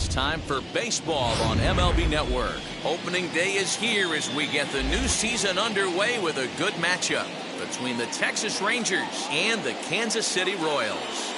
It's time for baseball on MLB Network. Opening day is here as we get the new season underway with a good matchup between the Texas Rangers and the Kansas City Royals.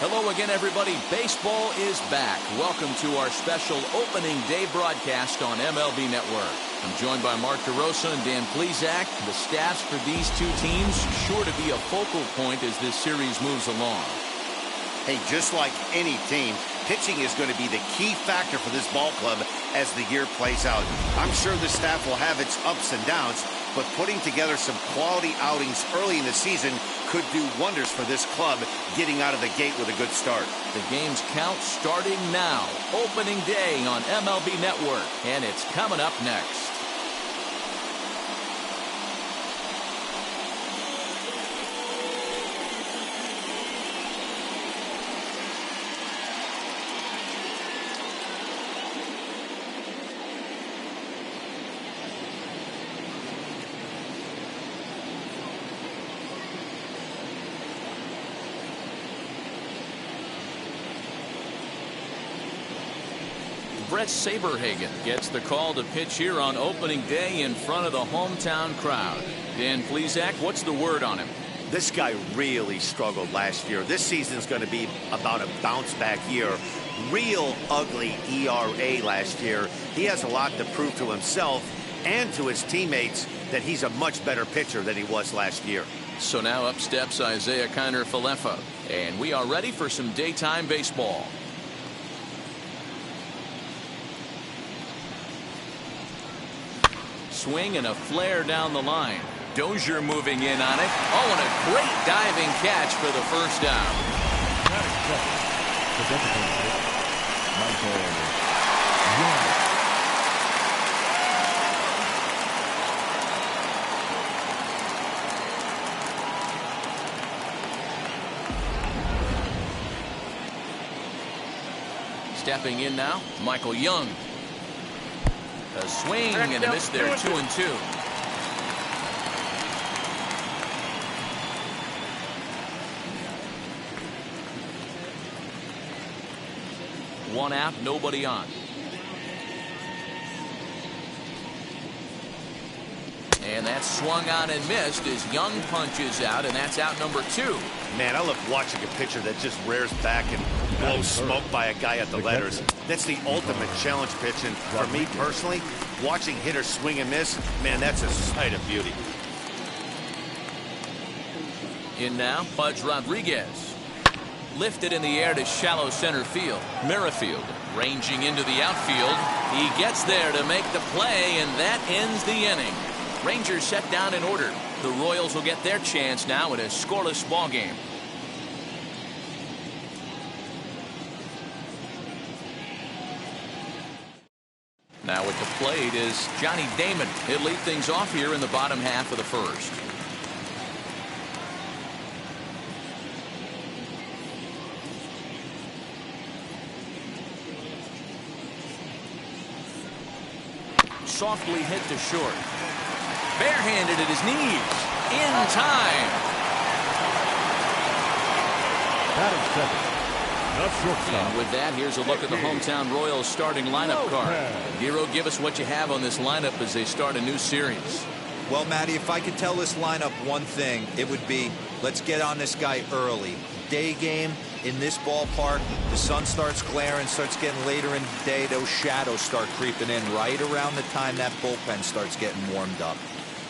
Hello again, everybody. Baseball is back. Welcome to our special opening day broadcast on MLB Network. I'm joined by Mark DeRosa and Dan Plesac. The staffs for these two teams sure to be a focal point as this series moves along. Hey, just like any team, pitching is going to be the key factor for this ball club as the year plays out. I'm sure the staff will have its ups and downs, but putting together some quality outings early in the season could do wonders for this club getting out of the gate with a good start. The game's count starting now. Opening day on MLB Network, and it's coming up next. Brett Saberhagen gets the call to pitch here on opening day in front of the hometown crowd. Dan Plesac, what's the word on him? This guy really struggled last year. This season's going to be about a bounce-back year. Real ugly ERA last year. He has a lot to prove to himself and to his teammates that he's a much better pitcher than he was last year. So now up steps Isaiah Kiner-Falefa, and we are ready for some daytime baseball. Swing and a flare down the line. Dozier moving in on it. Oh, and a great diving catch for the first down. Stepping in now, Michael Young. A swing and a miss there, 2-2. One out, nobody on. And that's swung on and missed as Young punches out, and that's out number 2. Man, I love watching a pitcher that just rears back and blows smoke by a guy at the letters. That's the ultimate challenge pitch, and for me personally, watching hitters swing and miss, man, that's a sight of beauty. In now, Pudge Rodriguez. Lifted in the air to shallow center field. Merrifield ranging into the outfield. He gets there to make the play, and that ends the inning. Rangers set down in order. The Royals will get their chance now in a scoreless ball game. Now at the plate is Johnny Damon. He'll lead things off here in the bottom half of the first. Softly hit to short. Barehanded at his knees. In time. And with that, here's a look at the hometown Royals starting lineup card. Nero, give us what you have on this lineup as they start a new series. Well, Matty, if I could tell this lineup one thing, it would be let's get on this guy early. Day game in this ballpark, the sun starts glaring, starts getting later in the day, those shadows start creeping in right around the time that bullpen starts getting warmed up.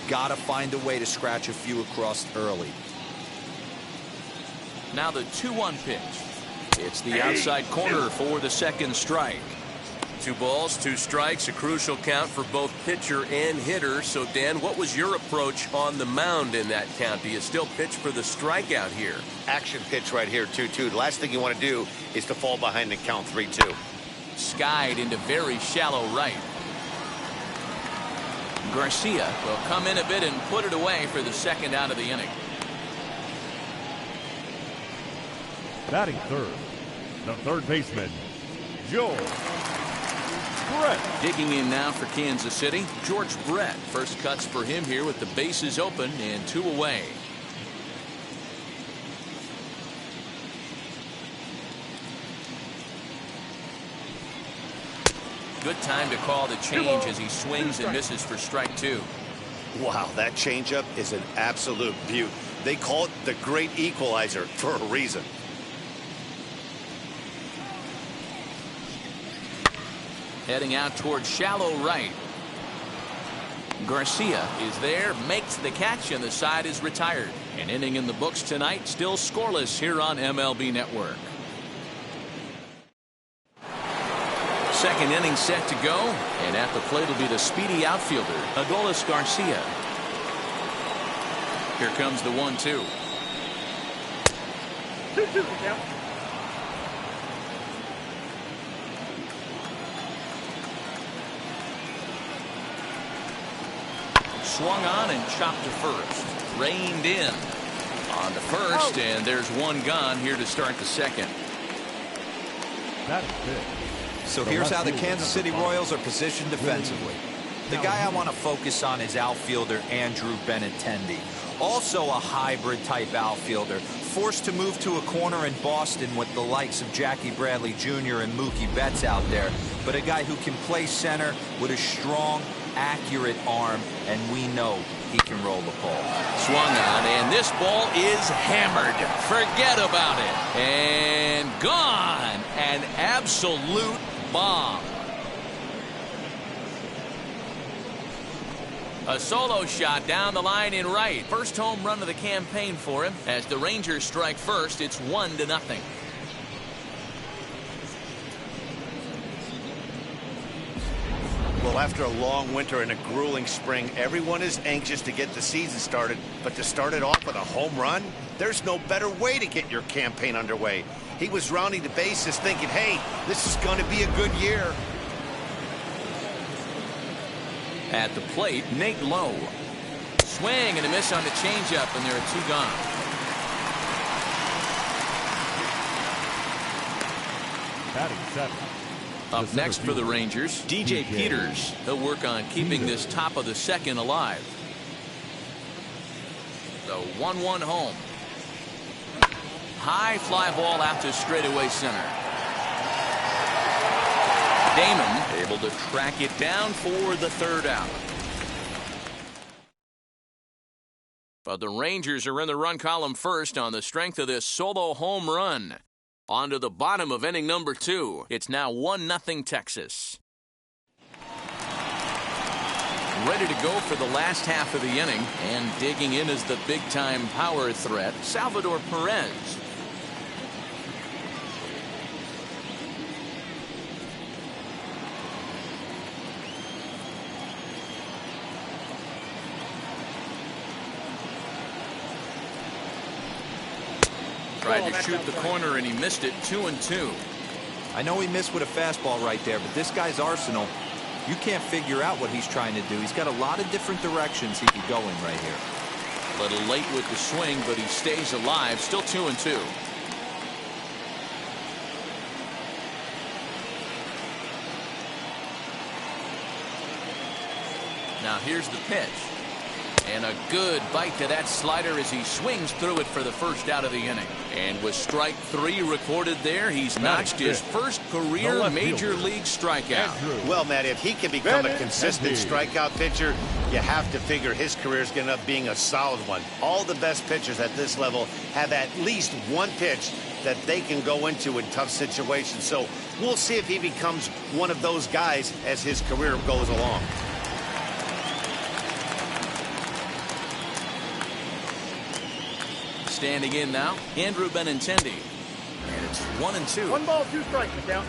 Gotta find a way to scratch a few across early. Now the 2-1 pitch. It's the outside corner for the second strike. 2 balls, 2 strikes, a crucial count for both pitcher and hitter. So, Dan, what was your approach on the mound in that count? Do you still pitch for the strikeout here? Action pitch right here, 2-2. The last thing you want to do is to fall behind and count 3-2. Skied into very shallow right. Garcia will come in a bit and put it away for the second out of the inning. Batting third, the third baseman, George Brett. Digging in now for Kansas City, George Brett. First cuts for him here with the bases open and 2 away. Good time to call the change as he swings and misses for strike two. Wow, that changeup is an absolute beaut. They call it the great equalizer for a reason. Heading out towards shallow right. Garcia is there, makes the catch, and the side is retired. An inning in the books tonight, still scoreless here on MLB Network. Second inning set to go, and at the plate will be the speedy outfielder, Adolis Garcia. Here comes the 1-2. 2-2 count. Swung on and chopped to first. Reined in on the first, and there's one gone here to start the second. That is it. So here's how the Kansas City Royals are positioned defensively. The guy I want to focus on is outfielder Andrew Benintendi. Also a hybrid type outfielder, forced to move to a corner in Boston with the likes of Jackie Bradley Jr. and Mookie Betts out there, but a guy who can play center with a strong, accurate arm, and we know he can roll the ball. Swung on, and this ball is hammered. Forget about it. And gone. An absolute bomb. A solo shot down the line in right. First home run of the campaign for him. As the Rangers strike first, it's 1-0. Well, after a long winter and a grueling spring, everyone is anxious to get the season started, but to start it off with a home run, there's no better way to get your campaign underway. He was rounding the bases thinking, hey, this is going to be a good year. At the plate, Nate Lowe. Swing and a miss on the changeup, and there are two gone. Batting seven. Up next for the Rangers, DJ Peters. He'll work on keeping this top of the second alive. The 1-1 home. High fly ball out to straightaway center. Damon able to track it down for the third out. But the Rangers are in the run column first on the strength of this solo home run. On to the bottom of inning number 2. It's now 1-0 Texas. Ready to go for the last half of the inning, and digging in as the big-time power threat, Salvador Perez. Tried to shoot the corner, and he missed it. 2-2. I know he missed with a fastball right there, but this guy's arsenal, you can't figure out what he's trying to do. He's got a lot of different directions he could go in right here. A little late with the swing, but he stays alive. Still 2-2. Now here's the pitch. And a good bite to that slider as he swings through it for the first out of the inning. And with strike 3 recorded there, he's notched his first career major league strikeout. Well, Matt, if he can become a consistent strikeout pitcher, you have to figure his career is going to end up being a solid one. All the best pitchers at this level have at least one pitch that they can go into in tough situations. So we'll see if he becomes one of those guys as his career goes along. Standing in now, Andrew Benintendi. And it's 1-2. 1 ball, 2 strikes, count.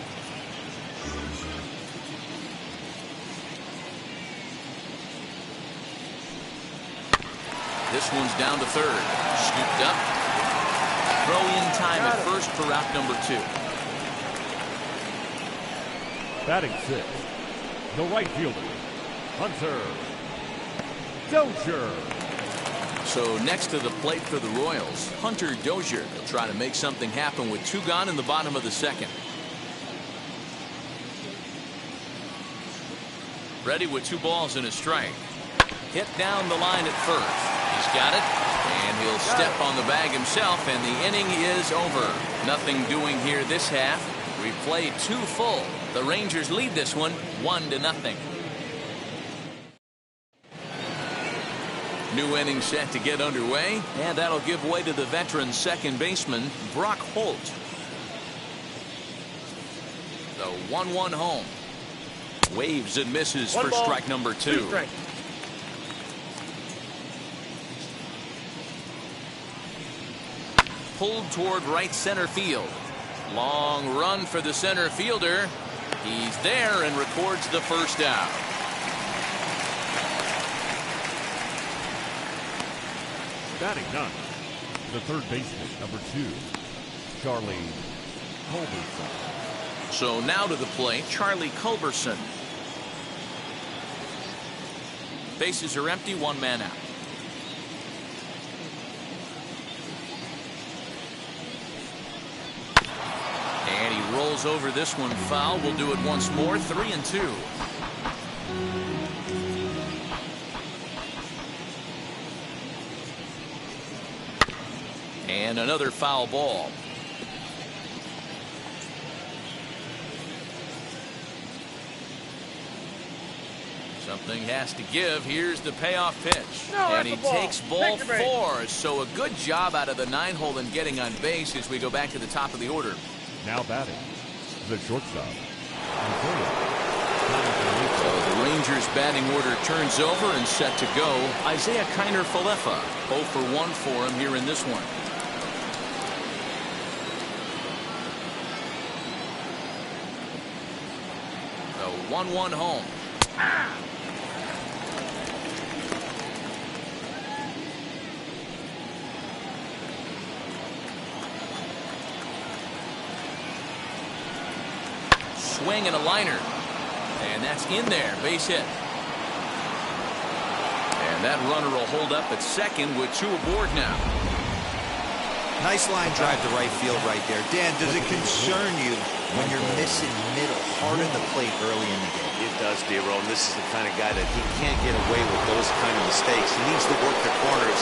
This one's down to third. Scooped up. Throw in time at first for out number 2. Batting 6. The right fielder, Hunter Dozier. So next to the plate for the Royals, Hunter Dozier will try to make something happen with 2 gone in the bottom of the second. Ready with 2 balls and a strike. Hit down the line at first. He's got it, and he'll step on the bag himself, and the inning is over. Nothing doing here this half. We played 2 full. The Rangers lead this one 1-0. New inning set to get underway, and that'll give way to the veteran second baseman, Brock Holt. The 1-1 home. Waves and misses for strike number 2. Pulled toward right center field. Long run for the center fielder. He's there and records the first out. Batting 9, the third baseman, number 2, Charlie Culberson. So now to the plate, Charlie Culberson. Bases are empty, 1 man out. And he rolls over this one foul. We'll do it once more. 3-2. And another foul ball. Something has to give. Here's the payoff pitch. And he takes ball 4. So a good job out of the 9-hole in getting on base as we go back to the top of the order. Now batting, the shortstop. So the Rangers batting order turns over and set to go. Isaiah Kiner-Falefa, 0 for 1 for him here in this one. The 1-1 home. Swing and a liner. And that's in there. Base hit. And that runner will hold up at second with 2 aboard now. Nice line drive to right field right there. Dan, does it concern you when you're missing middle hard in the plate early in the game? It does, D-Roll. This is the kind of guy that he can't get away with those kind of mistakes. He needs to work the corners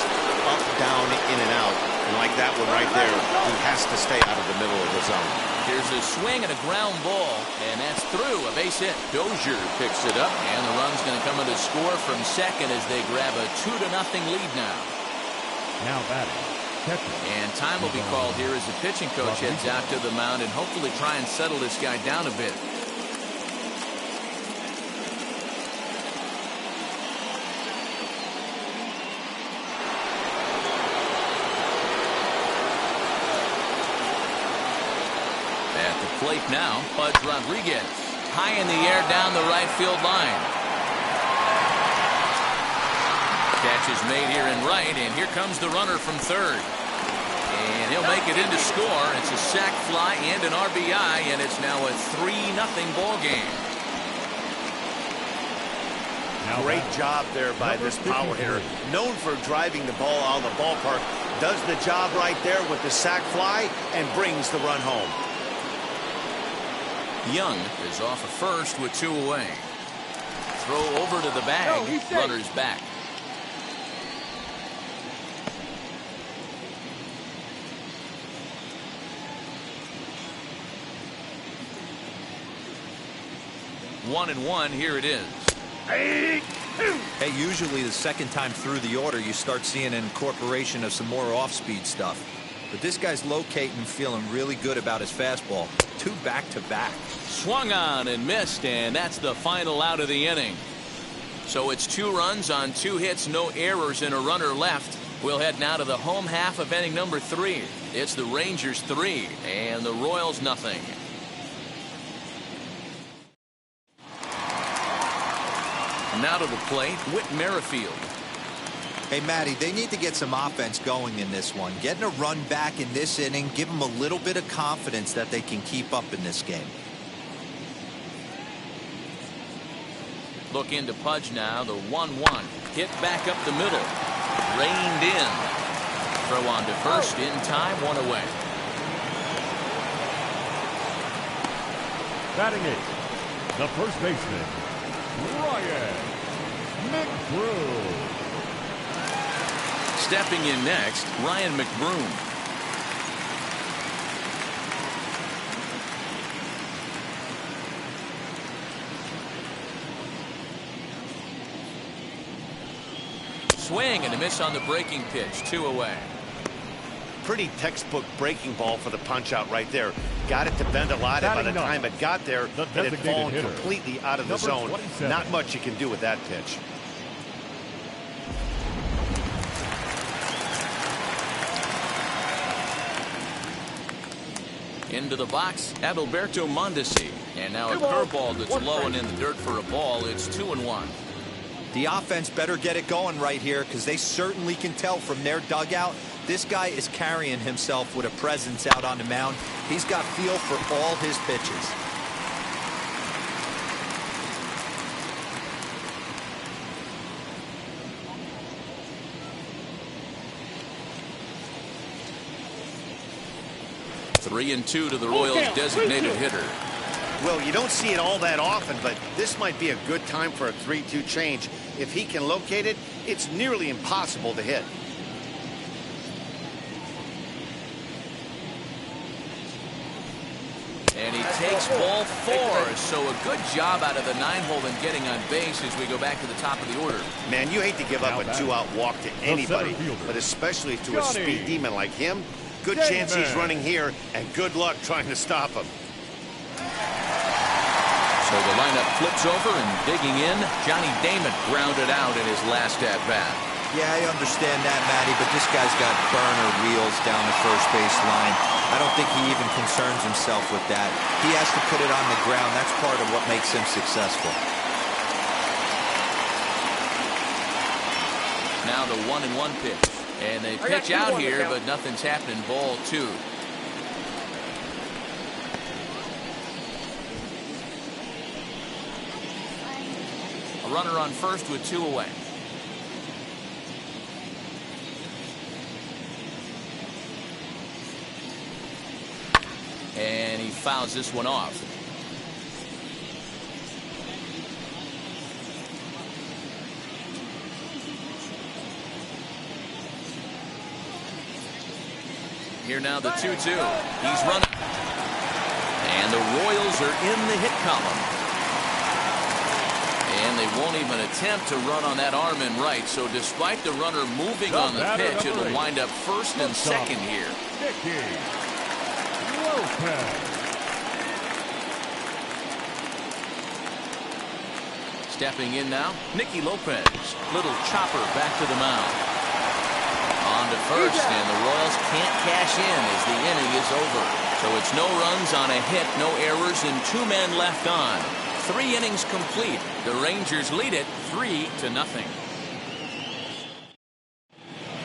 up, down, in and out. And like that one right there, he has to stay out of the middle of the zone. Here's a swing and a ground ball, and that's through. A base hit. Dozier picks it up, and the run's going to come in to score from second as they grab a 2-0 lead now. Now batting. And time will be called here as the pitching coach heads out to the mound and hopefully try and settle this guy down a bit. At the plate now, Pudge Rodriguez. High in the air down the right field line. Catch is made here in right, and here comes the runner from third. And he'll make it in to score. It's a sac fly and an RBI, and it's now a 3-0 ball game. Great job there by this power hitter. Known for driving the ball out of the ballpark. Does the job right there with the sac fly and brings the run home. Young is off of first with 2 away. Throw over to the bag. Runner's back. One and one, here it is. Hey, usually the second time through the order you start seeing an incorporation of some more off-speed stuff. But this guy's locating, feeling really good about his fastball. 2 back-to-back. Swung on and missed, and that's the final out of the inning. So it's 2 runs on 2 hits, no errors, and a runner left. We'll head now to the home half of inning number 3. It's the Rangers 3 and the Royals nothing. Now to the plate, Whit Merrifield. Hey, Matty, they need to get some offense going in this one. Getting a run back in this inning, give them a little bit of confidence that they can keep up in this game. Look into Pudge now, the 1-1. Hit back up the middle. Reined in. Throw on to first in time, 1 away. Batting 8, the first baseman, Ryan McBroom. Stepping in next, Ryan McBroom. Swing and a miss on the breaking pitch. 2 away. Pretty textbook breaking ball for the punch out right there. Got it to bend a lot, and by the time it got there, it had fallen completely out of the zone. 27. Not much you can do with that pitch. Into the box, Adalberto Mondesi. And now a curveball that's low and in the dirt for a ball. It's 2-1. The offense better get it going right here, because they certainly can tell from their dugout this guy is carrying himself with a presence out on the mound. He's got feel for all his pitches. Three and 2 to the Royals' designated hitter. Well, you don't see it all that often, but this might be a good time for a 3-2 change. If he can locate it, it's nearly impossible to hit. And he takes ball 4. So a good job out of the 9-hole in getting on base as we go back to the top of the order. Man, you hate to give up a 2-out walk to anybody, but especially to a speed demon like him. Good chance he's running here, and good luck trying to stop him. So the lineup flips over, and digging in, Johnny Damon grounded out in his last at-bat. Yeah, I understand that, Matty, but this guy's got burner wheels down the first base line. I don't think he even concerns himself with that. He has to put it on the ground. That's part of what makes him successful. Now the 1-1 pitch. And they pitch out here, but nothing's happening. Ball 2. A runner on first with 2 away. And he fouls this one off. Here now the 2-2. He's running. And the Royals are in the hit column. And they won't even attempt to run on that arm in right. So despite the runner moving on the pitch, it'll wind up first and second here. Stepping in now, Nicky Lopez. Little chopper back to the mound. On to first, and the Royals can't cash in as the inning is over. So it's no runs on a hit, no errors, and 2 men left on. 3 innings complete. The Rangers lead it 3-0.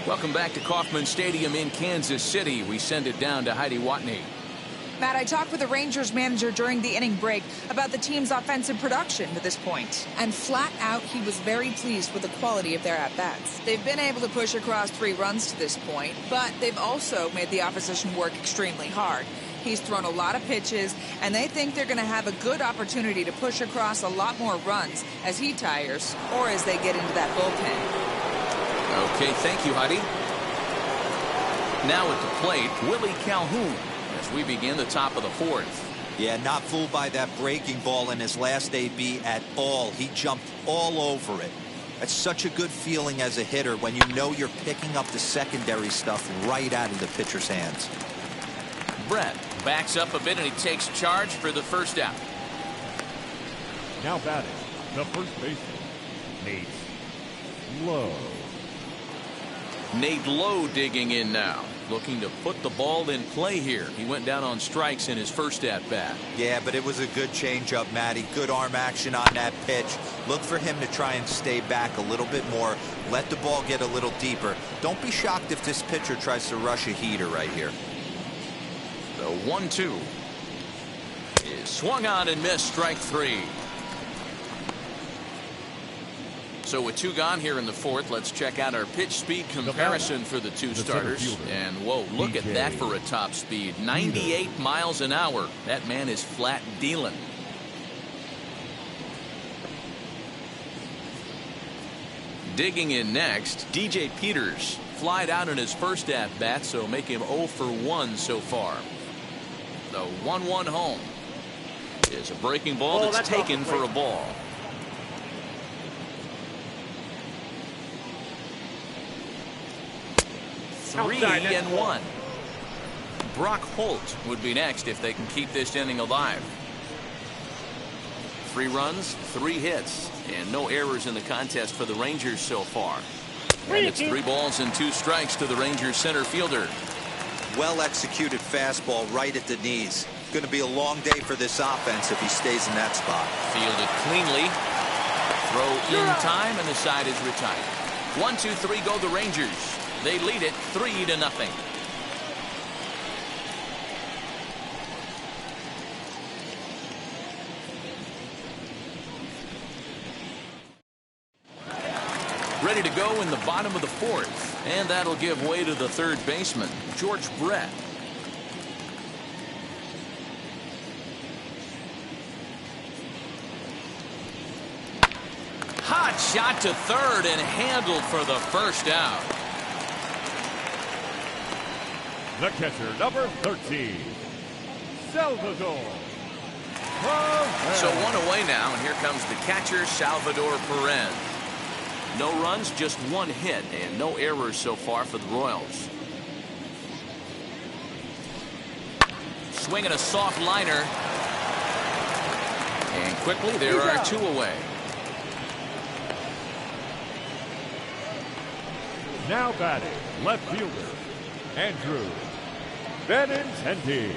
Welcome back to Kauffman Stadium in Kansas City. We send it down to Heidi Watney. Matt, I talked with the Rangers manager during the inning break about the team's offensive production to this point. And flat out, he was very pleased with the quality of their at-bats. They've been able to push across 3 runs to this point, but they've also made the opposition work extremely hard. He's thrown a lot of pitches, and they think they're going to have a good opportunity to push across a lot more runs as he tires or as they get into that bullpen. Okay, thank you, Heidi. Now at the plate, Willie Calhoun. As we begin the top of the 4th. Yeah, not fooled by that breaking ball in his last AB at all. He jumped all over it. It's such a good feeling as a hitter when you know you're picking up the secondary stuff right out of the pitcher's hands. Brett backs up a bit, and he takes charge for the first out. Now batting, the first baseman, Nate Lowe. Nate Lowe digging in now. Looking to put the ball in play here. He went down on strikes in his first at-bat. Yeah, but it was a good changeup, Matty. Good arm action on that pitch. Look for him to try and stay back a little bit more. Let the ball get a little deeper. Don't be shocked if this pitcher tries to rush a heater right here. The 1-2 is swung on and missed. Strike 3. So with 2 gone here in the 4th, let's check out our pitch speed comparison for the 2 starters. And whoa, look at that for a top speed. 98 miles an hour. That man is flat dealing. Digging in next, DJ Peters. Flied out in his first at-bat, so make him 0 for 1 so far. The 1-1 home is a breaking ball that's taken for a ball. 3-1. Brock Holt would be next if they can keep this inning alive. 3 runs, 3 hits, and no errors in the contest for the Rangers so far. And it's 3 balls and 2 strikes to the Rangers center fielder. Well executed fastball right at the knees. Going to be a long day for this offense if he stays in that spot. Fielded cleanly. Throw in time, and the side is retired. 1-2-3 go the Rangers. They lead it 3-0. Ready to go in the bottom of the 4th, and that'll give way to the 3rd baseman, George Brett. Hot shot to 3rd and handled for the 1st out. The catcher, number 13, Salvador. So 1 away now, and here comes the catcher, Salvador Perez. No runs, just 1 hit, and no errors so far for the Royals. Swinging a soft liner. And quickly, there are 2 away. Now batting, left fielder, Andrew Benintendi.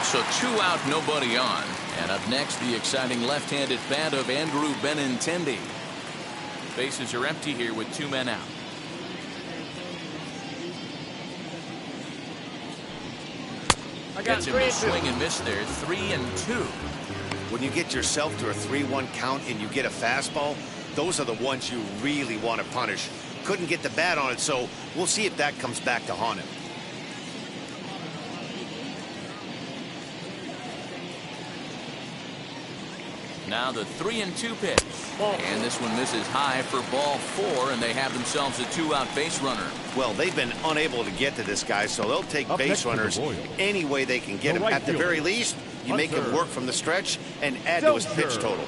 So 2 out, nobody on. And up next, the exciting left-handed bat of Andrew Benintendi. Bases are empty here with 2 men out. Gets him to swing and miss there. 3-2. When you get yourself to a 3-1 count and you get a fastball, those are the ones you really want to punish. Couldn't get the bat on it, so we'll see if that comes back to haunt him. Now the 3-2 pitch. And this one misses high for ball 4, and they have themselves a 2-out base runner. Well, they've been unable to get to this guy, so they'll take base runners any way they can get him. At the very least, you make him work from the stretch and add to his pitch total.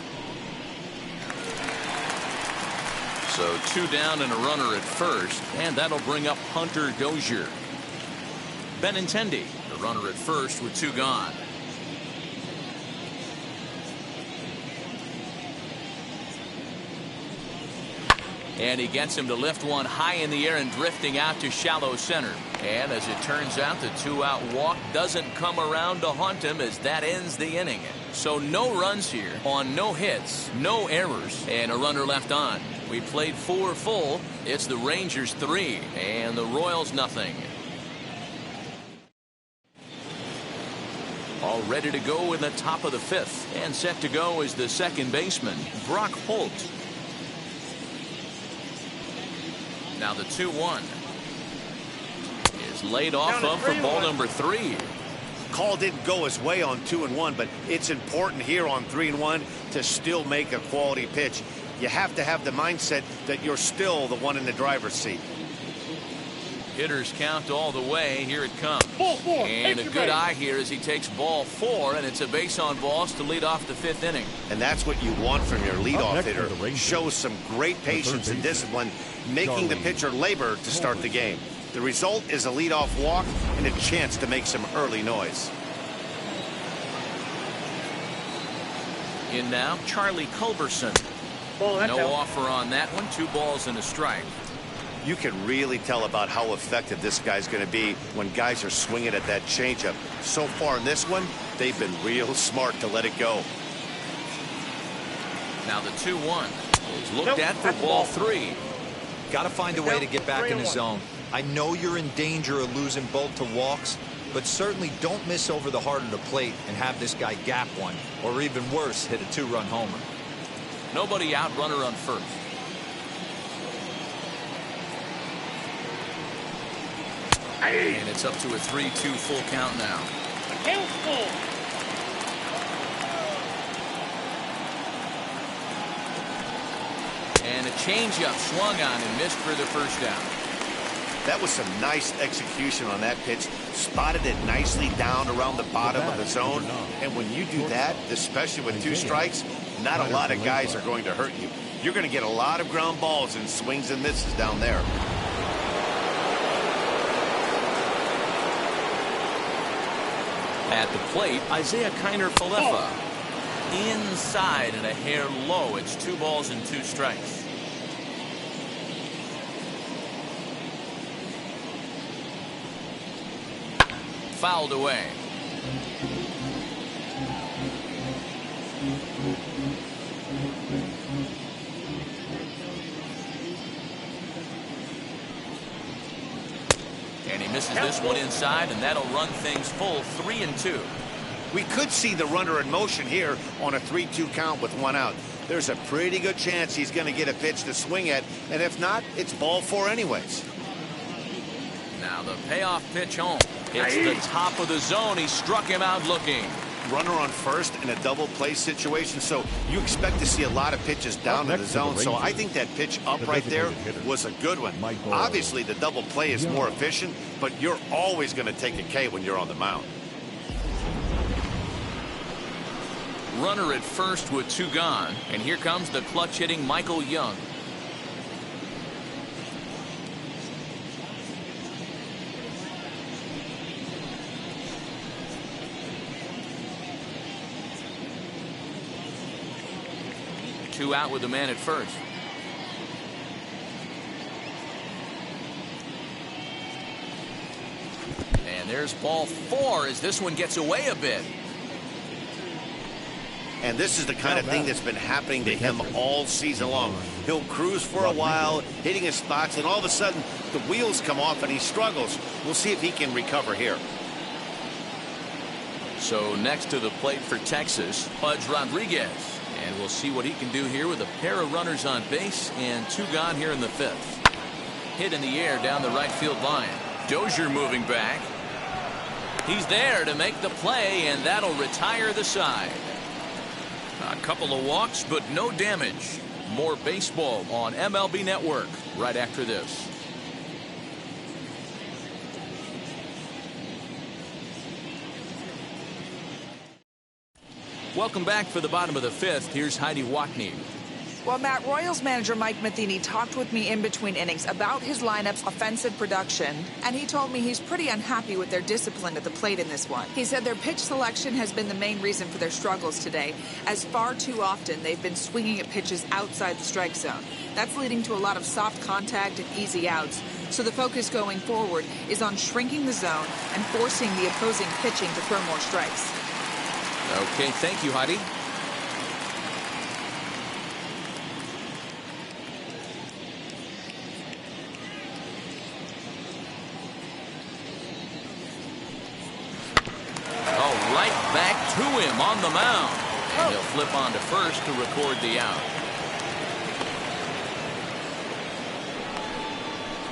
So 2 down and a runner at first, and that'll bring up Hunter Dozier. Benintendi, the runner at first with 2 gone. And he gets him to lift one high in the air and drifting out to shallow center. And as it turns out, the 2-out walk doesn't come around to haunt him as that ends the inning. So no runs here on no hits, no errors, and a runner left on. We played 4 full. It's the Rangers 3 and the Royals nothing. All ready to go in the top of the 5th, and set to go is the 2nd baseman, Brock Holt. Now the 2-1 is laid off of for ball number 3. Call didn't go his way on 2-1, but it's important here on 3-1 to still make a quality pitch. You have to have the mindset that you're still the one in the driver's seat. Hitters count all the way. Here it comes. And a good eye here as he takes ball 4, and it's a base on balls to lead off the 5th inning. And that's what you want from your leadoff hitter. Shows some great patience and discipline, making the pitcher labor to start the game. The result is a leadoff walk and a chance to make some early noise. In now, Charlie Culberson. No offer on that one. 2 balls and a strike. You can really tell about how effective this guy's going to be when guys are swinging at that changeup. So far in this one, they've been real smart to let it go. Now the 2-1 is looked at for ball 3. Got to find a way to get back in the zone. I know you're in danger of losing both to walks, but certainly don't miss over the heart of the plate and have this guy gap one, or even worse, hit a 2-run homer. Nobody out, runner on first. And it's up to a 3-2 full count now. And a changeup swung on and missed for the 1st down. That was some nice execution on that pitch. Spotted it nicely down around the bottom of the zone. And when you do that, especially with 2 strikes, not a lot of guys are going to hurt you. You're going to get a lot of ground balls and swings and misses down there. At the plate, Isaiah Kiner-Falefa. Inside and a hair low. It's 2 balls and 2 strikes. Fouled away. And he misses this one inside, and that'll run things full 3-2. We could see the runner in motion here on a 3-2 count with 1 out. There's a pretty good chance he's going to get a pitch to swing at, and if not, it's ball 4 anyways. Now the payoff pitch home. It's the top of the zone. He struck him out looking. Runner on first in a double play situation, so you expect to see a lot of pitches down in the zone. So I think that pitch up right there was a good one. Obviously, the double play is more efficient, but you're always going to take a K when you're on the mound. Runner at first with 2 gone, and here comes the clutch hitting Michael Young. Two out with the man at first. And there's ball 4 as this one gets away a bit. And this is the kind of thing that's been happening to him all season long. He'll cruise for a while, hitting his spots, and all of a sudden the wheels come off and he struggles. We'll see if he can recover here. So next to the plate for Texas, Pudge Rodriguez. And we'll see what he can do here with a pair of runners on base and 2 gone here in the 5th. Hit in the air down the right field line. Dozier moving back. He's there to make the play, and that'll retire the side. A couple of walks, but no damage. More baseball on MLB Network right after this. Welcome back for the bottom of the 5th. Here's Heidi Watney. Well, Matt, Royals manager Mike Matheny talked with me in between innings about his lineup's offensive production, and he told me he's pretty unhappy with their discipline at the plate in this one. He said their pitch selection has been the main reason for their struggles today, as far too often they've been swinging at pitches outside the strike zone. That's leading to a lot of soft contact and easy outs. So the focus going forward is on shrinking the zone and forcing the opposing pitching to throw more strikes. Okay, thank you, Heidi. Oh, right back to him on the mound. And he'll flip on to first to record the out.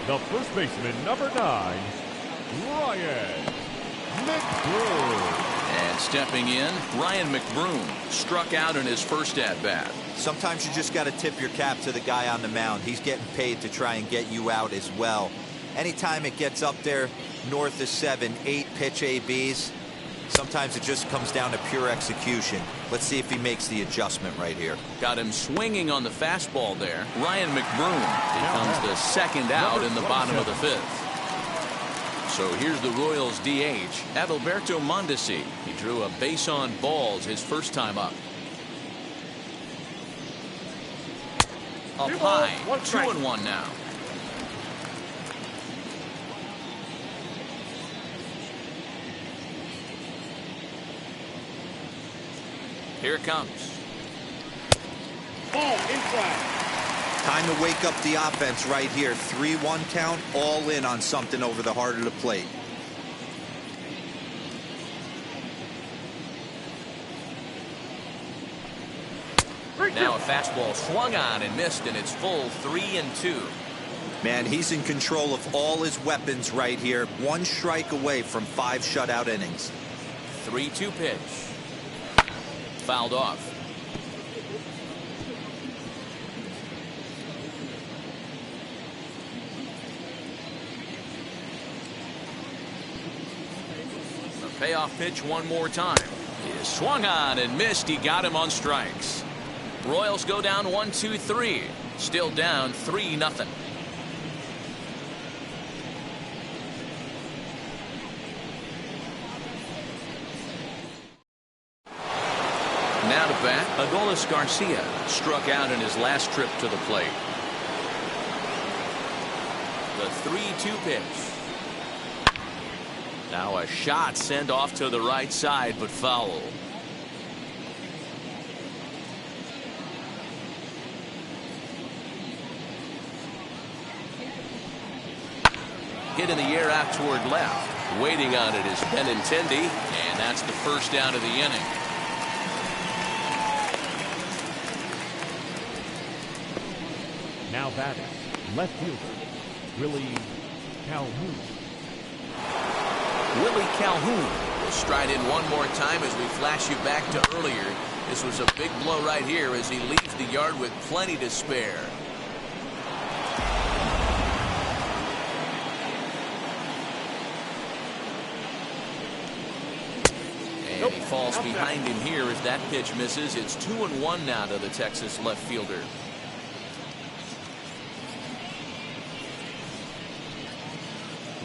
The first baseman, number 9, Ryan McBroom. And stepping in, Ryan McBroom struck out in his first at-bat. Sometimes you just got to tip your cap to the guy on the mound. He's getting paid to try and get you out as well. Anytime it gets up there north of 7, 8 pitch ABs, sometimes it just comes down to pure execution. Let's see if he makes the adjustment right here. Got him swinging on the fastball there. Ryan McBroom becomes the second out in the bottom of the 5th. So here's the Royals DH, Adalberto Mondesi. He drew a base on balls his first time up. Up high, 2-1 now. Here it comes. Ball inside. Time to wake up the offense right here. 3-1 count, all in on something over the heart of the plate. Now a fastball swung on and missed, and it's full 3-2. Man, he's in control of all his weapons right here. 1 strike away from 5 shutout innings. 3-2 pitch. Fouled off. The payoff pitch one more time. He swung on and missed. He got him on strikes. Royals go down 1-2-3. Still down 3-0. Now to bat, Adolis Garcia struck out in his last trip to the plate. The 3-2 pitch. Now a shot sent off to the right side, but foul. Hit in the air out toward left. Waiting on it is Benintendi, and that's the first out of the inning. Now batting, left fielder, Willie Calhoun. Willie Calhoun will stride in one more time as we flash you back to earlier. This was a big blow right here as he leaves the yard with plenty to spare. And he falls behind him here as that pitch misses. It's 2-1 now to the Texas left fielder.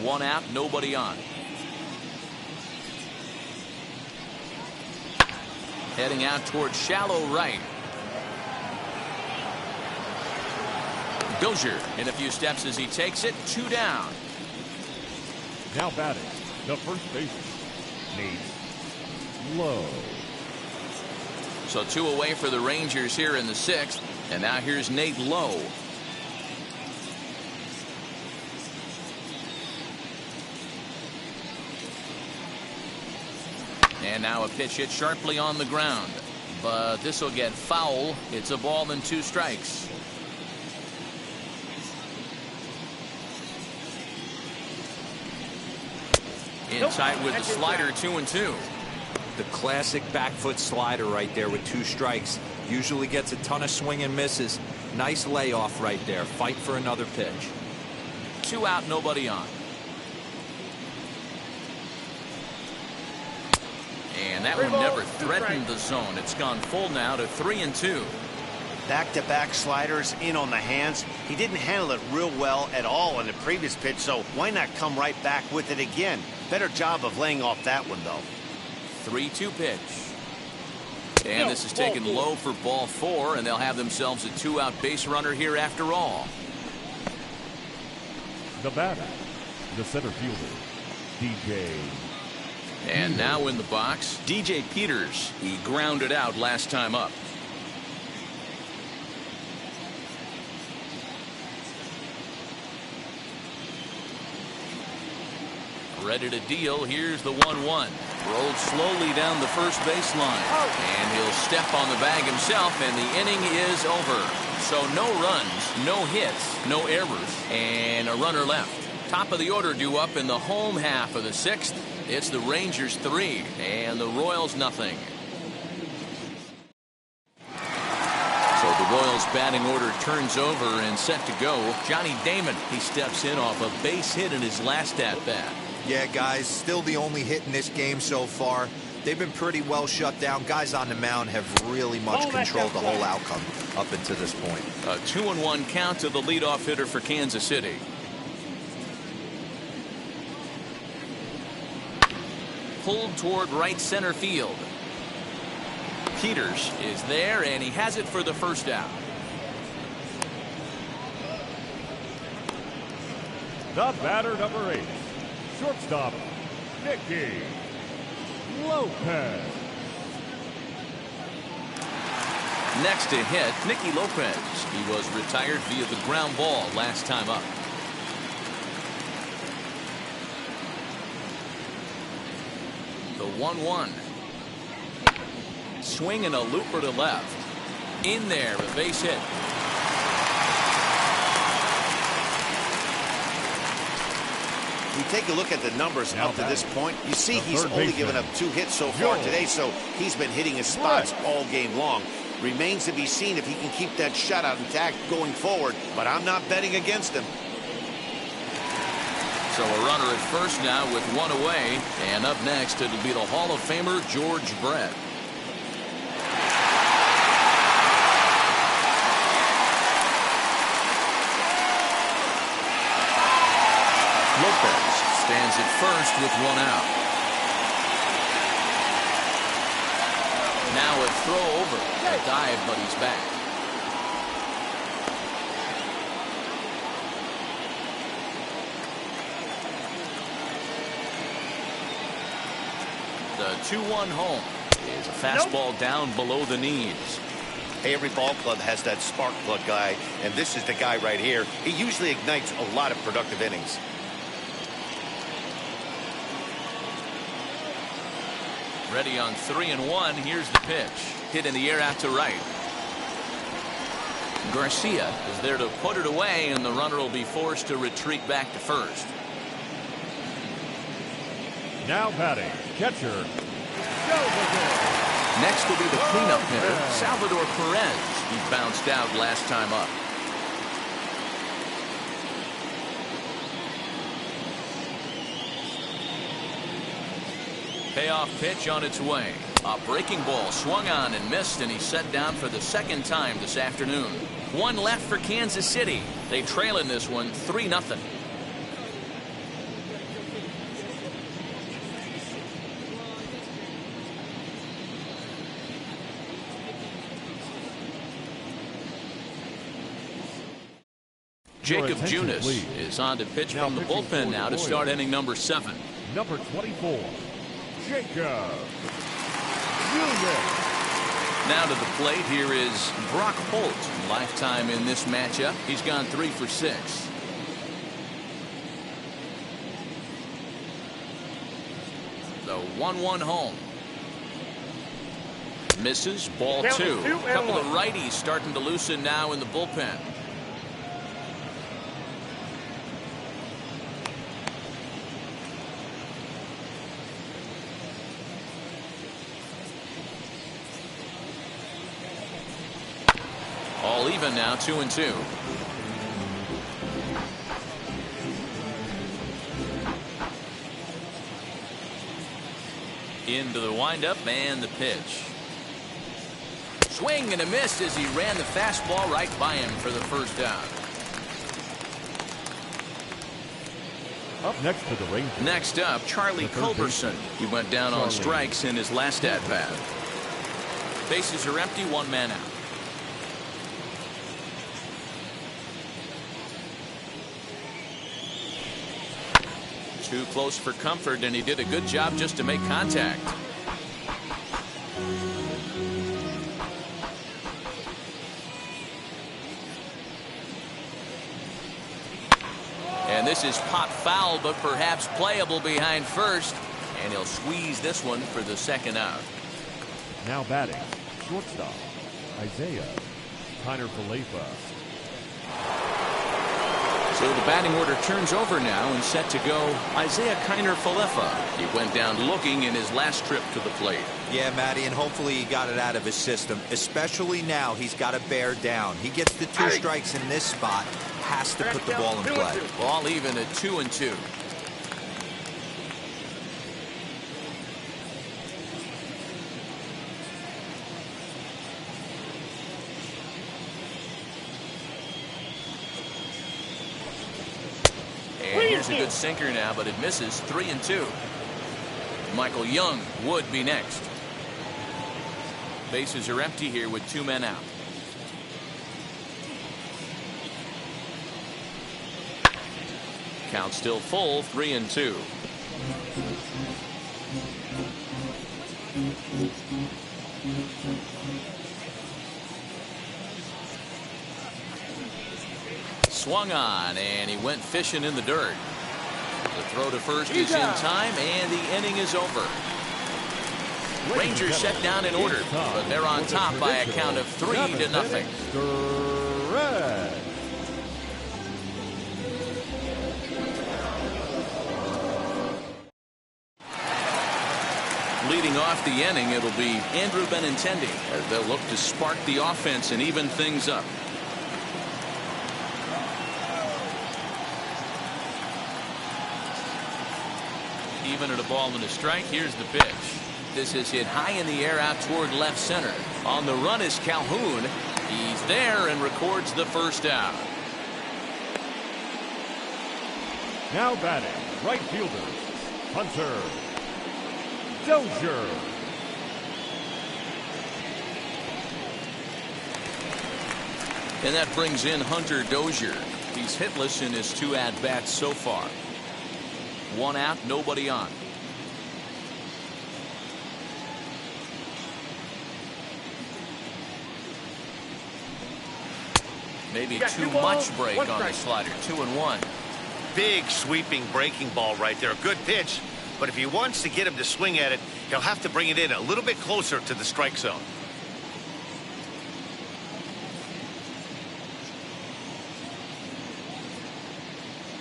One out, nobody on. Heading out toward shallow right. Dozier in a few steps as he takes it. 2 down. Now batting, the first baseman, Nate Lowe. So 2 away for the Rangers here in the 6th. And now here's Nate Lowe. And now a pitch hit sharply on the ground. But this will get foul. It's a ball and 2 strikes. In tight with the slider, 2-2. The classic back foot slider right there with 2 strikes. Usually gets a ton of swing and misses. Nice layoff right there. Fight for another pitch. 2 out, nobody on. And that one never threatened the zone. It's gone full now to 3-2. Back-to-back sliders in on the hands. He didn't handle it real well at all in the previous pitch, so why not come right back with it again? Better job of laying off that one, though. 3-2 pitch. And this is taken low for ball 4, and they'll have themselves a 2-out base runner here after all. The batter, the center fielder, DJ. And now in the box, DJ Peters. He grounded out last time up. Ready to deal. Here's the 1-1. Rolled slowly down the first baseline. And he'll step on the bag himself, and the inning is over. So no runs, no hits, no errors, and a runner left. Top of the order due up in the home half of the 6th. It's the Rangers 3 and the Royals nothing. So the Royals batting order turns over and set to go. Johnny Damon, he steps in off a base hit in his last at bat. Yeah, guys, still the only hit in this game so far. They've been pretty well shut down. Guys on the mound have really much controlled the whole outcome up until this point. A 2-1 count to the leadoff hitter for Kansas City. Pulled toward right center field. Peters is there, and he has it for the first out. The batter, number 8, shortstop, Nicky Lopez. Next to hit, Nicky Lopez. He was retired via the ground ball last time up. The 1-1. Swing and a looper to left. In there, a base hit. You take a look at the numbers up to this point. You see he's only given up 2 hits so far today, so he's been hitting his spots all game long. Remains to be seen if he can keep that shutout intact going forward, but I'm not betting against him. So a runner at first now with 1 away, and up next it'll be the Hall of Famer George Brett. Lopez stands at first with 1 out. Now at throw over. A dive, but he's back. The 2-1 home is a fastball down below the knees. Hey, every ball club has that spark plug guy, and this is the guy right here. He usually ignites a lot of productive innings. Ready on 3-1. Here's the pitch. Hit in the air out to right. Garcia is there to put it away, and the runner will be forced to retreat back to first. Now batting, catcher. Next will be the cleanup hitter, Salvador Perez. He bounced out last time up. Payoff pitch on its way. A breaking ball swung on and missed, and he's set down for the second time this afternoon. One left for Kansas City. They trail in this one 3-0. Jacob Junis is on to pitch from the bullpen now to start inning number 7. Number 24, Jacob Junis. Now to the plate, here is Brock Holt. Lifetime in this matchup. He's gone 3 for 6. The 1-1 home. Misses, ball 2. A couple of righties starting to loosen now in the bullpen. All even now, 2-2. Into the windup and the pitch. Swing and a miss as he ran the fastball right by him for the first down. Up next to the Rangers. Next up, Charlie Culberson. He went down on strikes in his last at-bat. Bases are empty, 1 man out. Too close for comfort, and he did a good job just to make contact. And this is pop foul, but perhaps playable behind first, and he'll squeeze this one for the second out. Now batting, shortstop, Isaiah Kiner-Falefa. So the batting order turns over now, and set to go Isaiah Kiner-Falefa. He went down looking in his last trip to the plate. Yeah, Matty, and hopefully he got it out of his system. Especially now, he's got to bear down. He gets the 2 strikes in this spot, has to put the ball in play. Ball even at 2-2. Here's a good sinker now, but it misses. 3-2. Michael Young would be next. Bases are empty here with 2 men out. Count still full, 3-2. Swung on, and he went fishing in the dirt. The throw to first is in time, and the inning is over. Rangers set down in order, but they're on top by a count of 3-0. Leading off the inning, it'll be Andrew Benintendi as they'll look to spark the offense and even things up. Even at a ball and a strike. Here's the pitch. This is hit high in the air out toward left center. On the run is Calhoun. He's there and records the first out. Now batting, right fielder, Hunter Dozier. And that brings in Hunter Dozier. He's hitless in his 2 at-bats so far. 1 out, nobody on. Maybe too much break on the slider. 2-1. Big sweeping breaking ball right there. Good pitch. But if he wants to get him to swing at it, he'll have to bring it in a little bit closer to the strike zone.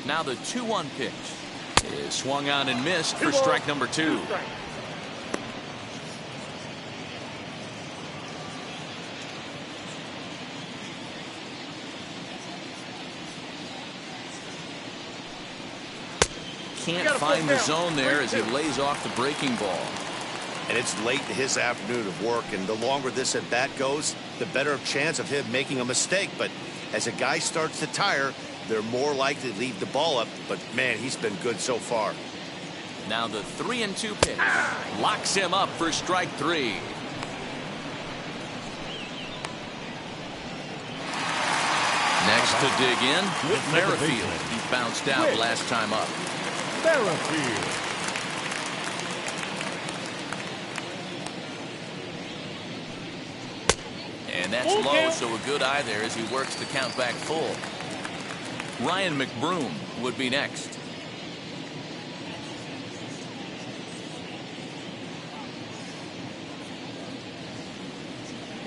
Now the 2-1 pitch is swung on and missed for strike number 2. Can't find the zone there as he lays off the breaking ball. And it's late in his afternoon of work, and the longer this at bat goes, the better chance of him making a mistake. But as a guy starts to tire, they're more likely to leave the ball up. But man, he's been good so far. Now the 3-2 pitch locks him up for strike 3. Next to dig in with Merrifield. He bounced out last time up. Merrifield. And that's low, so a good eye there as he works the count back full. Ryan McBroom would be next.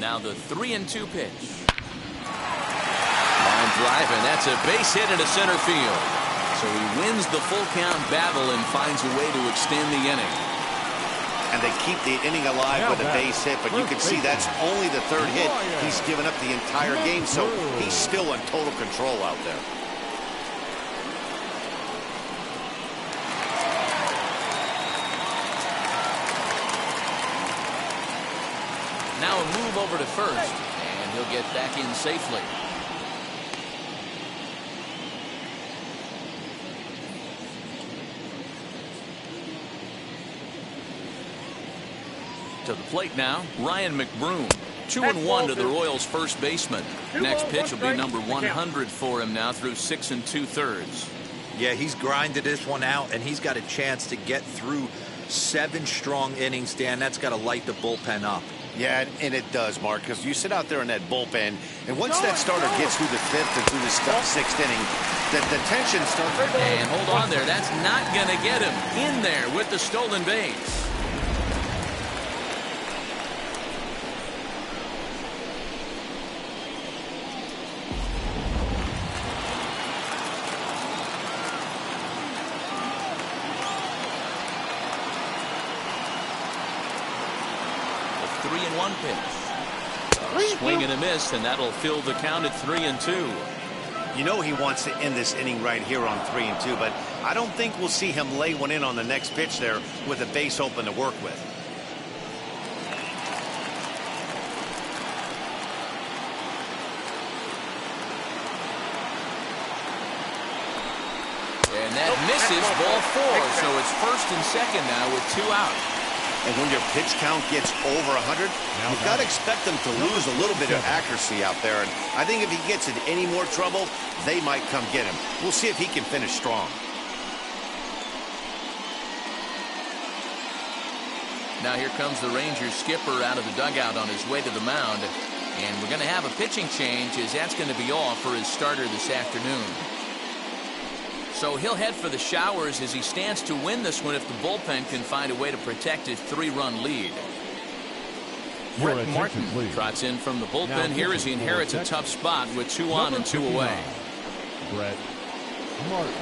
Now the 3-2 pitch. Line drive, and that's a base hit into center field. So he wins the full count battle and finds a way to extend the inning. And they keep the inning alive with a base hit, but you can see that's only the 3rd hit. He's given up the entire game, so he's still in total control out there. Now a move over to first, and he'll get back in safely. To the plate now, Ryan McBroom. 2-1 to the Royals' first baseman. Next pitch will be number 100 for him now through 6 2/3. Yeah, he's grinded this one out, and he's got a chance to get through 7 strong innings, Dan. That's got to light the bullpen up. Yeah, and it does, Mark, because you sit out there in that bullpen, and once that starter gets through the 5th and through the 6th inning, the tension starts. And hold on there. That's not going to get him in there with the stolen base. The 3-1 pitch. Swing and a miss, and that'll fill the count at 3-2. You know he wants to end this inning right here on 3-2, but I don't think we'll see him lay one in on the next pitch there with a base open to work with. And that misses ball 4, so it's 1st and 2nd now with 2 out. And when your pitch count gets over 100, you've got to expect them to lose a little bit of accuracy out there. And I think if he gets in any more trouble, they might come get him. We'll see if he can finish strong. Now here comes the Rangers skipper out of the dugout on his way to the mound. And we're going to have a pitching change, as that's going to be all for his starter this afternoon. So he'll head for the showers as he stands to win this one if the bullpen can find a way to protect his 3-run lead. Brett Martin trots in from the bullpen here as he inherits a tough spot with 2 on and 2 away. Brett Martin.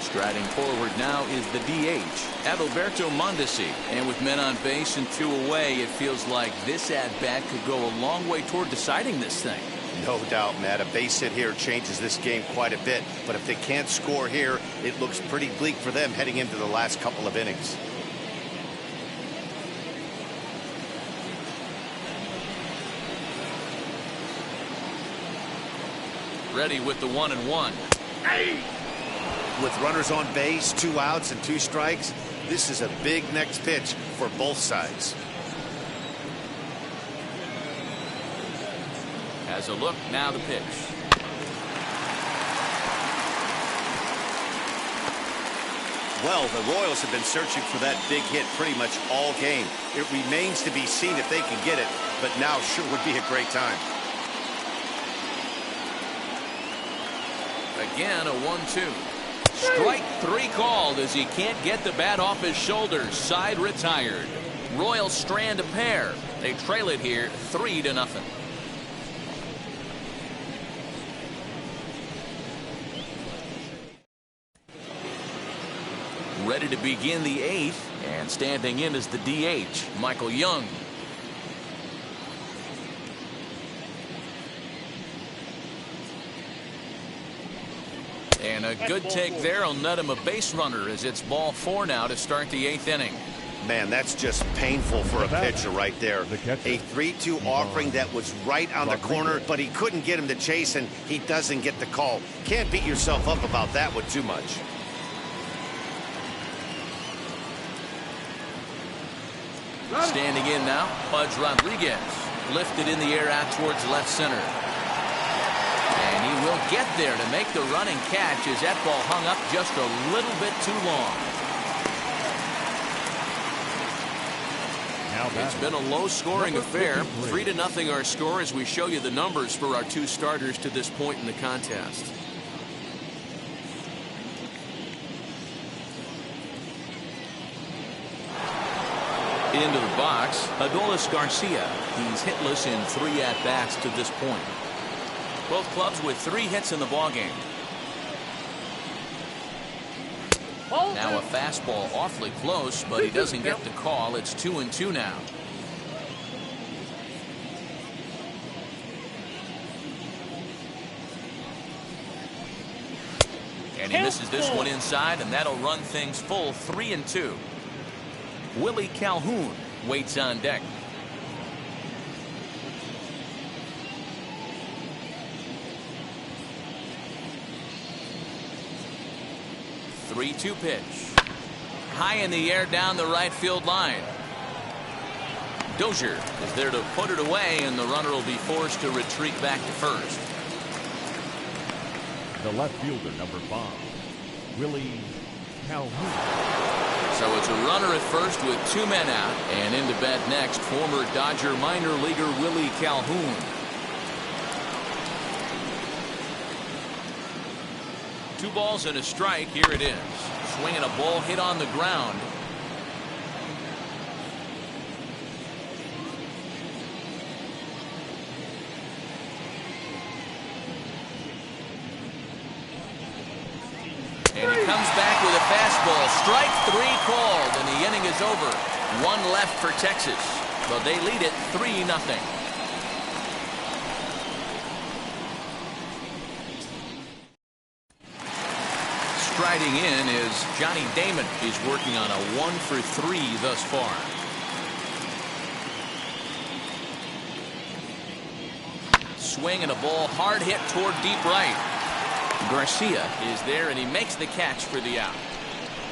Striding forward now is the DH, Adalberto Mondesi. And with men on base and 2 away, it feels like this at-bat could go a long way toward deciding this thing. No doubt, Matt. A base hit here changes this game quite a bit. But if they can't score here, it looks pretty bleak for them heading into the last couple of innings. Ready with the 1-1. With runners on base, 2 outs and 2 strikes, this is a big next pitch for both sides. Has a look, now the pitch. Well, the Royals have been searching for that big hit pretty much all game. It remains to be seen if they can get it, but now sure would be a great time. Again, a 1-2. Strike 3 called as he can't get the bat off his shoulders. Side retired. Royals strand a pair. They trail it here 3-0. Ready to begin the 8th, and standing in is the DH, Michael Young. And a good take there will net him a base runner as it's ball 4 now to start the 8th inning. Man, that's just painful for a pitcher right there. A 3-2 offering that was right on the corner, but he couldn't get him to chase, and he doesn't get the call. Can't beat yourself up about that one too much. Standing in now, Pudge Rodriguez. Lifted in the air out towards left center. And he will get there to make the running catch as that ball hung up just a little bit too long. It's been a low-scoring affair. 3-0 our score as we show you the numbers for our 2 starters to this point in the contest. Into the box, Adolis Garcia. He's hitless in 3 at-bats to this point. Both clubs with 3 hits in the ballgame. Now a fastball awfully close, but he doesn't get the call. It's 2-2 now. And he misses this one inside, and that'll run things full 3-2. Willie Calhoun waits on deck. Three-two pitch. High in the air down the right field line. Dozier is there to put it away, and the runner will be forced to retreat back to first. The left fielder, number 5, Willie Calhoun. So it's a runner at first with 2 men out, and into bat next, former Dodger minor leaguer Willie Calhoun. Two balls and a strike. Here it is. Swinging a ball hit on the ground. And he comes back with a fastball. Strike 3 called, and the inning is over. 1 left for Texas, but they lead it 3-0. Striding in is Johnny Damon. He's working on a 1 for 3 thus far. Swing and a ball hard hit toward deep right. Garcia is there, and he makes the catch for the out.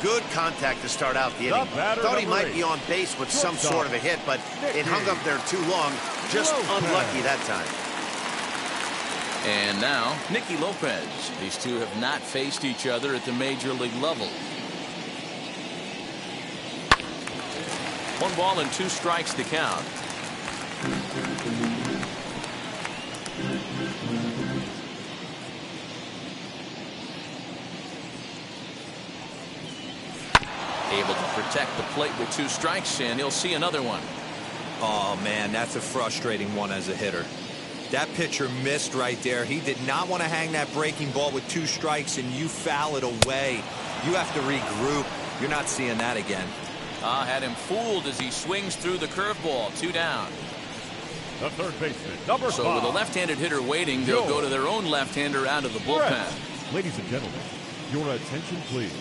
Good contact to start out the inning. Thought he might be on base with some sort of a hit, but it hung up there too long. Just unlucky that time. And now, Nicky Lopez. These two have not faced each other at the major league level. 1 ball and 2 strikes to count. Able to protect the plate with 2 strikes, and he'll see another one. Oh, man, that's a frustrating one as a hitter. That pitcher missed right there. He did not want to hang that breaking ball with 2 strikes, and you foul it away. You have to regroup. You're not seeing that again. Had him fooled as he swings through the curveball. 2 down. The third baseman, number 5. So with a left-handed hitter waiting, they'll go to their own left-hander out of the bullpen. Ladies and gentlemen, your attention please.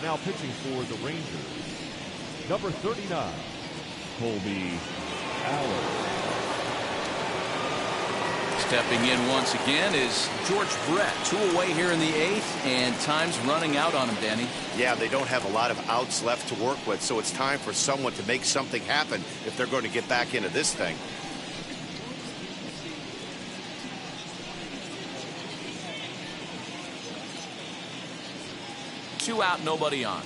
Now pitching for the Rangers, number 39, Colby Allen. Stepping in once again is George Brett. 2 away here in the 8th, and time's running out on him, Danny. Yeah, they don't have a lot of outs left to work with, so it's time for someone to make something happen if they're going to get back into this thing. Two out, nobody on.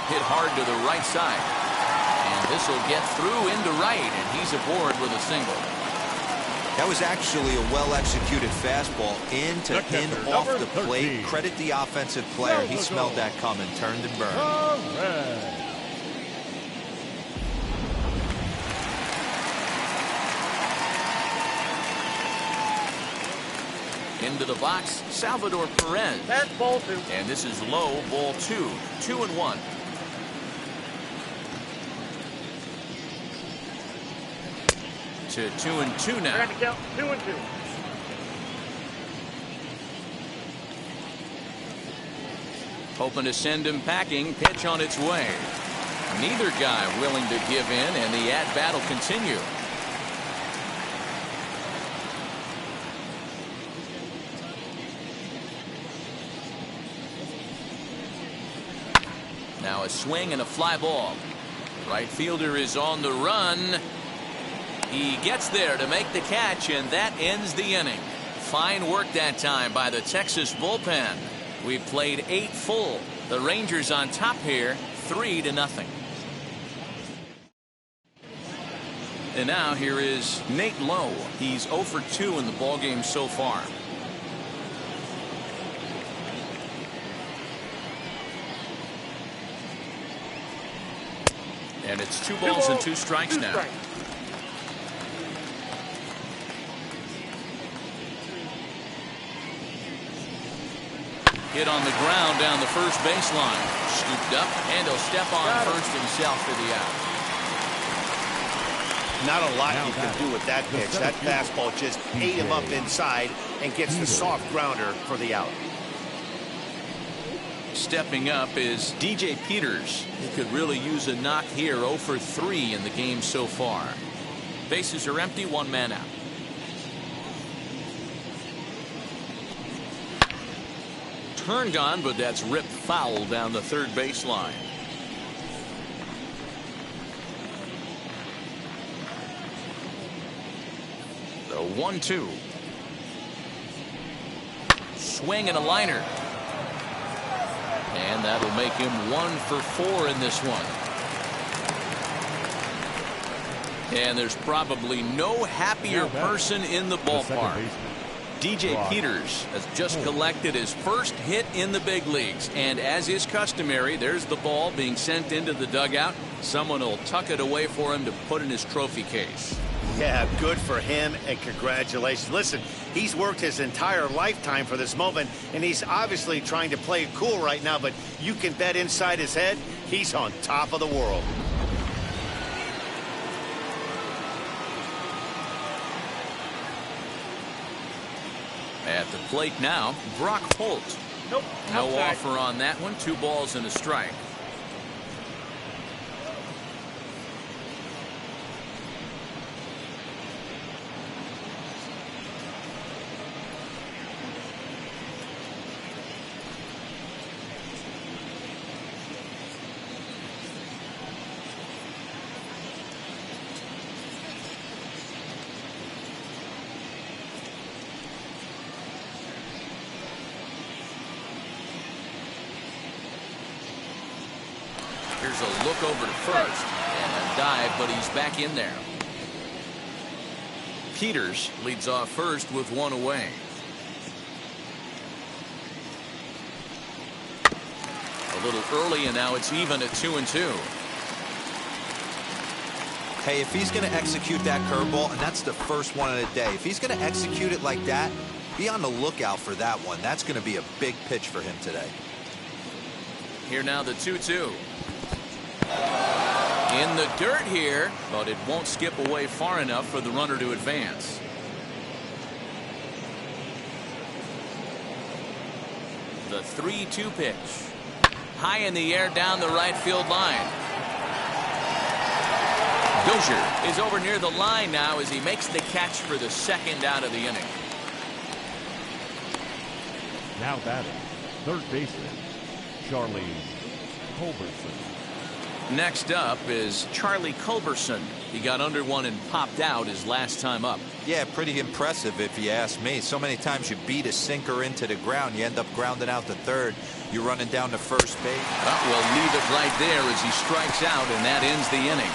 Hit hard to the right side. And this will get through into right, and he's aboard with a single. That was actually a well-executed fastball in off the plate. 13. Credit the offensive player. He smelled that coming, turned and burned. Into the box, Salvador Perez. That's ball 2. And this is low, ball 2. 2-1. To 2-2 I now. got to count 2-2. Hoping to send him packing. Pitch on its way. Neither guy willing to give in, and the at-bat will continue. Now a swing and a fly ball. Right fielder is on the run. He gets there to make the catch, and that ends the inning. Fine work that time by the Texas bullpen. We've played 8 full. The Rangers on top here, 3-0. And now here is Nate Lowe. He's 0 for 2 in the ballgame so far. And it's 2 balls and 2 strikes now. Hit on the ground down the first baseline. Scooped up, and he'll step on first himself for the out. Not a lot you can do with that pitch. That fastball just ate him up inside and gets the soft grounder for the out. Stepping up is DJ Peters. He could really use a knock here. 0 for 3 in the game so far. Bases are empty, 1 man out. Turned on, but that's ripped foul down the third baseline. The 1-2. Swing and a liner. And that'll make him 1 for 4 in this one. And there's probably no happier person in the ballpark. DJ Peters has just collected his first hit in the big leagues. And as is customary, there's the ball being sent into the dugout. Someone will tuck it away for him to put in his trophy case. Yeah, good for him, and congratulations. Listen, he's worked his entire lifetime for this moment, and he's obviously trying to play it cool right now, but you can bet inside his head, he's on top of the world. At the plate now, Brock Holt. Nope. No Outside. offer on that one. 2 balls and a strike. Here's a look over to first and a dive, but he's back in there. Peters leads off first with 1 away. A little early, and now it's even at 2-2. Hey, if he's going to execute that curveball, and that's the first one of the day, if he's going to execute it like that, be on the lookout for that one. That's going to be a big pitch for him today. Here now the 2-2. In the dirt here, but it won't skip away far enough for the runner to advance. The 3-2 pitch. High in the air down the right field line. Dozier is over near the line now as he makes the catch for the second out of the inning. Now batting, third baseman, Charlie Culberson. Next up is Charlie Culberson. He got under one and popped out his last time up. Yeah, pretty impressive if you ask me. So many times you beat a sinker into the ground, you end up grounding out to third. You're running down to first base. We'll leave it right there as he strikes out, and that ends the inning.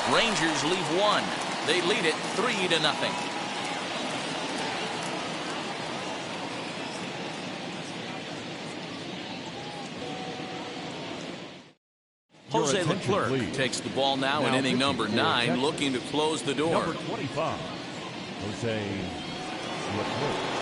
Rangers leave one. They lead it 3-0. Jose Leclerc takes the ball now in inning number 9, looking to close the door. Number 25, Jose Leclerc.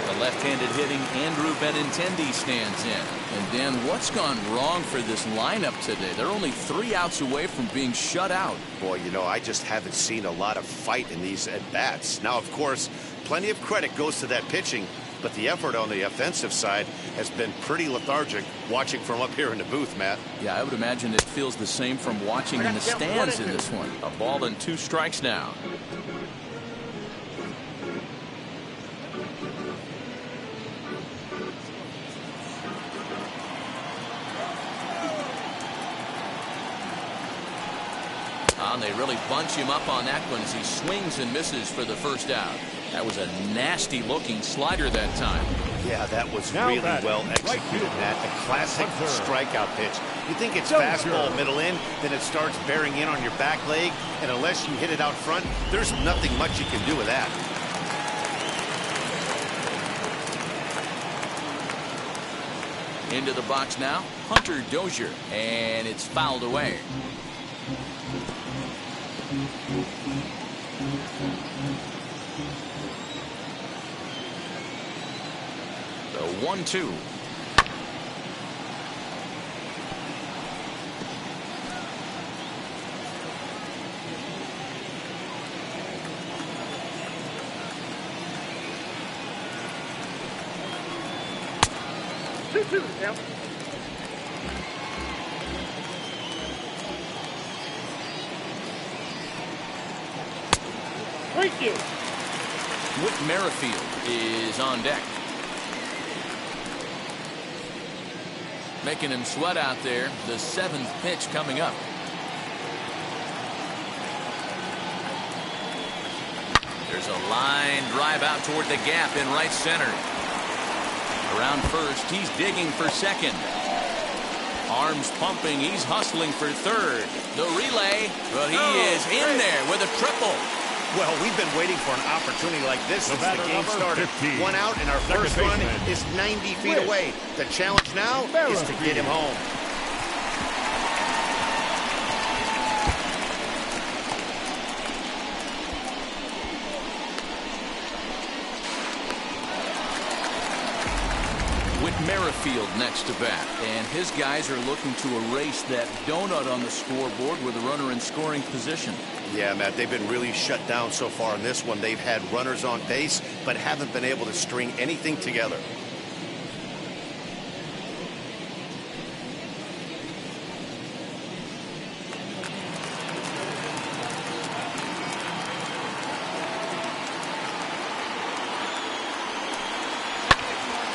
The left-handed hitting Andrew Benintendi stands in. And Dan, what's gone wrong for this lineup today? They're only 3 outs away from being shut out. Boy, you know, I just haven't seen a lot of fight in these at-bats. Now, of course, plenty of credit goes to that pitching, but the effort on the offensive side has been pretty lethargic watching from up here in the booth, Matt. Yeah, I would imagine it feels the same from watching in the stands in this one. A ball and 2 strikes now. And they really bunch him up on that one as he swings and misses for the first out. That was a nasty looking slider that time. Yeah, that was Now really batting, well right executed, field. Matt. A classic Hunter. strikeout pitch. You think it's Dozier. fastball middle in, then it starts bearing in on your back leg, and unless you hit it out front, there's nothing much you can do with that. Into the box now, Hunter Dozier, and it's fouled away. The 1-2. Two now. Thank you. Whit Merrifield is on deck. Making him sweat out there. The 7th pitch coming up. There's a line drive out toward the gap in right center. Around first, he's digging for second. Arms pumping, he's hustling for third. The relay, but he is in there with a triple. Well, we've been waiting for an opportunity like this since the game number started. 15, 1 out, and our second first run baseman, is 90 feet Whit away. The challenge now is to get him home. Whit Merrifield next to bat, and his guys are looking to erase that donut on the scoreboard with a runner in scoring position. Yeah, Matt, they've been really shut down so far in this one. They've had runners on base, but haven't been able to string anything together.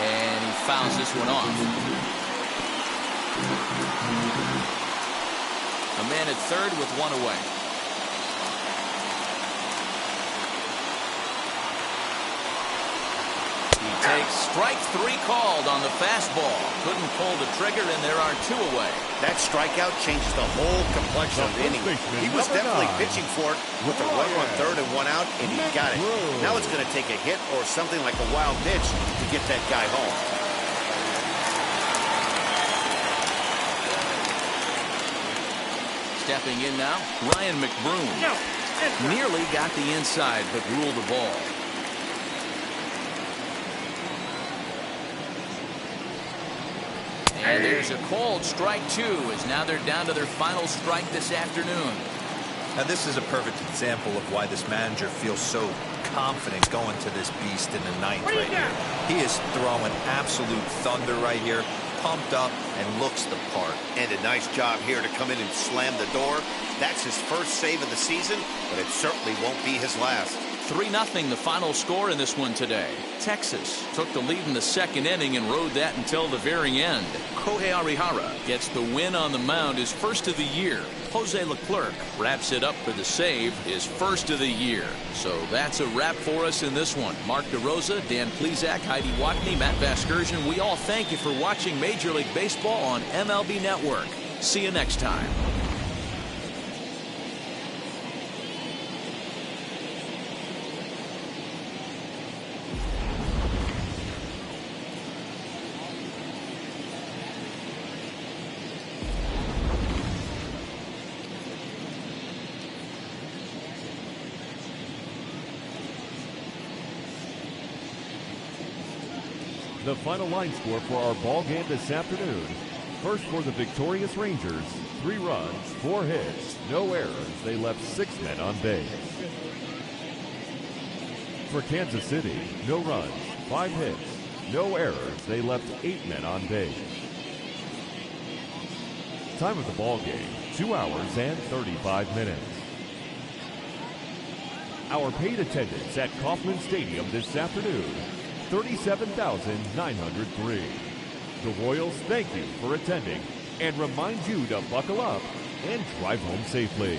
And he fouls this one off. A man at third with 1 away. He takes strike 3 called on the fastball. Couldn't pull the trigger, and there are 2 away. That strikeout changes the whole complexion of the inning. He was definitely pitching for it with a runner on third and 1 out, and he got it. Now it's going to take a hit or something like a wild pitch to get that guy home. Stepping in now, Ryan McBroom. Nearly got the inside, but ruled the ball. And there's a called strike 2 as now they're down to their final strike this afternoon. Now, this is a perfect example of why this manager feels so confident going to this beast in the 9th right here. He is throwing absolute thunder right here. pumped up, and looks the part. And a nice job here to come in and slam the door. That's his first save of the season, but it certainly won't be his last. 3-0 the final score in this one today. Texas took the lead in the second inning and rode that until the very end. Kohei Arihara gets the win on the mound, his first of the year. Jose Leclerc wraps it up for the save, his first of the year. So that's a wrap for us in this one. Mark DeRosa, Dan Plesac, Heidi Watney, Matt Vasgersian, we all thank you for watching Major League Baseball on MLB Network. See you next time. The final line score for our ball game this afternoon. First for the victorious Rangers, 3 runs, 4 hits, no errors. They left 6 men on base. For Kansas City, no runs, 5 hits, no errors. They left 8 men on base. Time of the ball game, 2 hours and 35 minutes. Our paid attendance at Kauffman Stadium this afternoon, 37,903. The Royals thank you for attending and remind you to buckle up and drive home safely.